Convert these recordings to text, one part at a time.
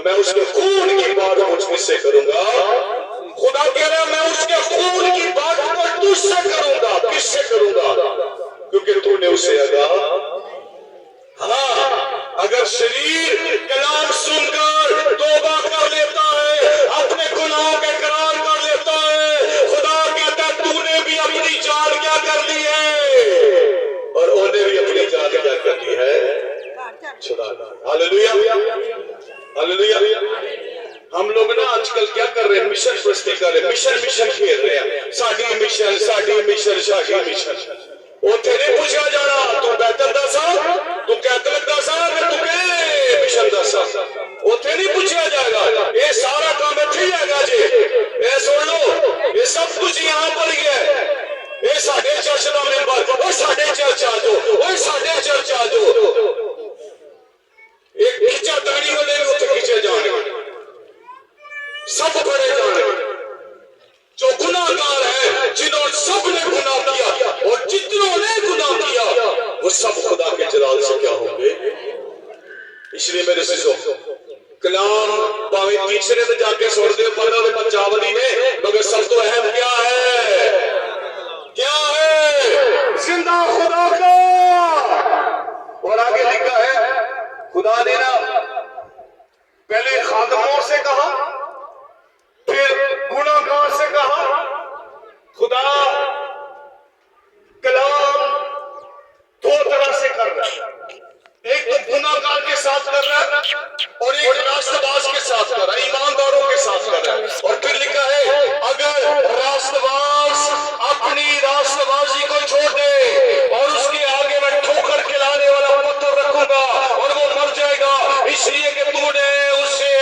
मैं उसके खून की बात मुझसे करूंगा। खुदा कह रहा है मैं उसके खून की बात को तुझसे करूंगा। किससे करूंगा? क्योंकि तूने उसे अदा। हाँ, अगर शरीर कलाम सुनकर तौबा कर लेता है, अपने गुनाहों के करार कर लेता है, खुदा कहता है तूने भी अपनी जान क्या कर ली है और उन्हें भी अपनी जान क्या कर ली है, छुड़ा ली। Hallelujah, hallelujah. हम लोग ना आजकल क्या कर रहे हैं? मिशन प्रस्ती कर रहे हैं, मिशन खेल रहे हैं। साडी मिशन, साडी मिशन, साडी मिशन। ਉੱਥੇ ਨਹੀਂ ਪੁੱਛਿਆ ਜਾਣਾ ਤੂੰ ਬੈਤਲ ਦਾ ਸਾਂ, ਤੂੰ ਕੈਥੋਲਿਕ ਦਾ ਸਾਂ ਕਿ ਤੂੰ ਕਿਹੜੇ ਮਿਸ਼ਨ ਦਾ ਸਾਂ। ਉੱਥੇ ਨਹੀਂ ਪੁੱਛਿਆ ਜਾਏਗਾ। ਇਹ ਸਾਰਾ ਕੰਮ ਇੱਥੇ ਹੀ ਹੈਗਾ ਜੀ। ਇਹ ਸੁਣ ਲਓ, ਇਹ ਸਭ ਕੁਝ यहाँ पर ही है। ਇਹ ਸਾਡੇ ਚਰਚ ਦਾ ਮੈਂਬਰ, ਉਹ ਸਾਡੇ ਚਰਚ ਆ ਜਾਓ, ਉਹ ਸਾਡੇ ਚਰਚ ਆ ਜਾਓ। ਇਹ ਖਿੱਚਾ ਤਾਣੀ ਵਾਲੇ ਵੀ ਉੱਥੇ ਖਿੱਚੇ ਜਾਣਗੇ, सब बड़े जाने। जो गुनाहगार है, जिन्होंने सब ने गुनाह किया और जितनों ने गुनाह किया वो सब खुदा के जलाल से क्या होंगे। इसलिए मेरे सिसो कलाम भावे तीसरे में जाके सुन दे पर चावली ने, मगर सब तो अहम क्या है? क्या है? जिंदा खुदा का। और आगे लिखा है खुदा ने ना पहले खादमों से कहा, फिर गुनाहगार से कहा। खुदा कलाम दो तरह से कर रहा है, एक तो गुनाहगार के साथ कर रहा है और एक रास्तबाज के साथ कर रहा है, ईमानदारों के साथ कर रहा है। और फिर लिखा है अगर रास्तबाज अपनी रास्तबाजी को छोड़ दे और उसके आगे मैं ठोकर खिलाने वाला पत्थर रखूंगा और वो मर जाएगा, इसलिए कि तूने उसे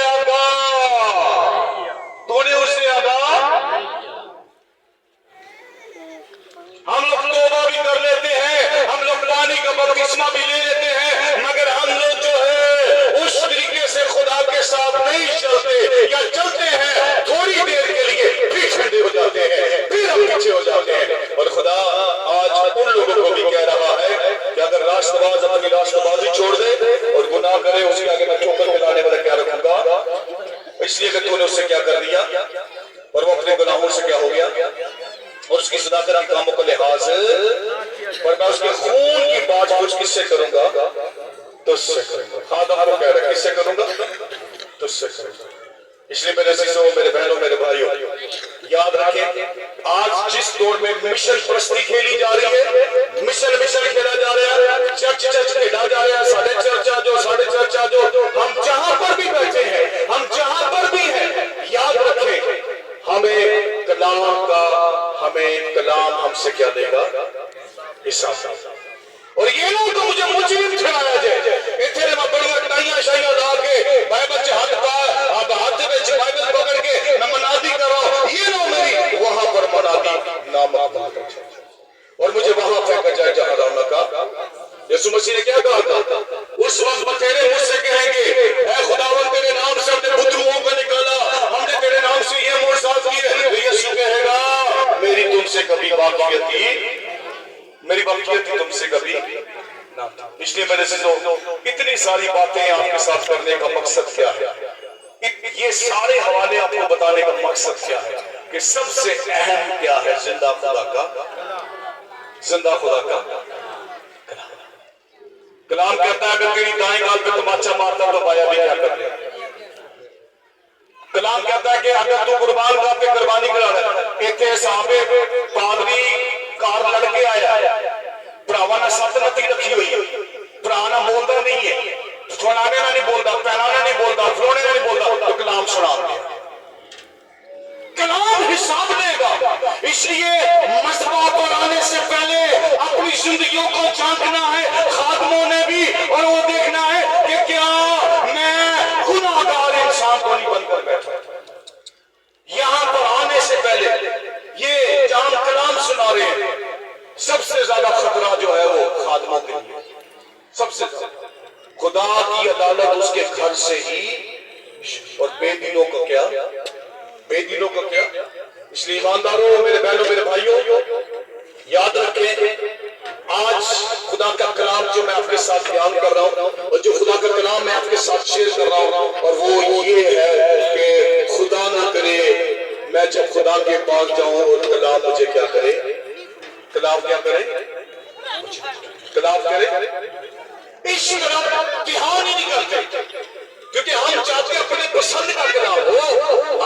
हम लोग तौबा भी कर लेते हैं, हम लोग पानी का बपतिस्मा भी ले लेते हैं, मगर हम लोग जो है उस तरीके से खुदा के साथ नहीं चलते, या चलते हैं थोड़ी देर के लिए फिर ठंडे हो जाते हैं, फिर हम पीछे हो जाते हैं। और खुदा आज उन लोगों को भी कह रहा है कि अगर रास्तबाज अपनी रास्तबाजी छोड़ दे और गुनाह करे, उसके आगे मैं ठोकर खिलाने वाला क्या रखूंगा, इसलिए कि तूने उससे क्या कर दिया और वो अपने गुनाहों से क्या हो गया और उसकी सदाकत के कामों को लिहाज। पर मैं उसके खून की बात कुछ किससे करूंगा? तुझसे करूंगा। खादम को कह रहा है किससे करूंगा? तुझसे करूंगा। इसलिए मेरे सिसों, मेरे बहनों, मेरे भाइयों, याद रखें आज जिस दौर में मिशन प्रस्ती खेली जा रही है, मिशन खेला जा रहा है, चर्च खेला जा रहा है, साढ़े चर्च आ जाओ, साढ़े चर्च आ जाओ, हम जहां पर भी बैठे हैं, हम जहां पर भी हैं, याद रखें हमें कलाम हमसे क्या देगा? हिसाब। और ये लोग तो मुझे मुजरिम ठहराया जाए, इतने में बड़ियां टाइयां शाइयां ला के बाइबल से हाथ में बाइबल पकड़ के मैं मनादी कर रहा हूं, ये लोग मेरी वहां पर मनादी नाम और मुझे वहां फेंका जाए जहां रौनक का। यीशु मसीह ने क्या कहा था? उस वक्त बतेरे मुझसे कहेंगे ऐ खुदावन तेरे नाम से हमने बुद्रुओं को निकाला, हमने तेरे नाम से ये मोर्चात किए। तो यीशु कहेगा मेरी तुमसे कभी वाकियत थी तुमसे कभी ना। इसलिए मेरे से इतनी सारी बातें आपके साथ करने का मकसद क्या है? ये सारे हवाले आपको बताने का मकसद क्या है कि सबसे अहम क्या है? जिंदा खुदा का कलाम कहता है अगर तेरी दाएं गाल पे तमाचा मारता तो बायां भी क्या कर ले। कलाम कहता है कि अगर तू कुर्बान गाह पे कुर्बानी करा रहा है, इतने साहबे पादरी कार लड़के आया, भरावा ने सत नती रखी हुई, भरा ना बोलता नहीं है, सुनाने ना नहीं बोलता, पहनाने नहीं बोलता, फरोने नहीं बोलता, तो कलाम सुना दिया। कलाम हिसाब देगा। इसलिए मसबा पर आने से पहले अपनी जिंदगियों को झांकना है खादमों ने भी, और वो देखना है कि क्या मैं गुनाहगार इंसान को नहीं बनकर बैठा। यहां पर आने से पहले ये जाम कलाम सुना रहे हैं, सबसे ज्यादा खतरा जो है वो खादमों के लिए, सबसे खुदा की अदालत उसके घर से ही, और बेदीनों को क्या? इसलिए ईमानदारों, मेरे बहनों, मेरे भाइयों, याद रखें आज खुदा का कलाम جو میں آپ کے ساتھ بیان کر رہا ہوں اور جو خدا کا کلام میں آپ کے ساتھ شیئر کر رہا ہوں، اور وہ یہ ہے کہ خدا نہ کرے میں جب خدا کے پاس جاؤں اور کلام مجھے کیا کرے، کلام کیا کرے، کلام کرے، اس طرح دھیان ہی نہیں کرتے، کیونکہ ہم چاہتے اپنے پسند کا کلام ہو۔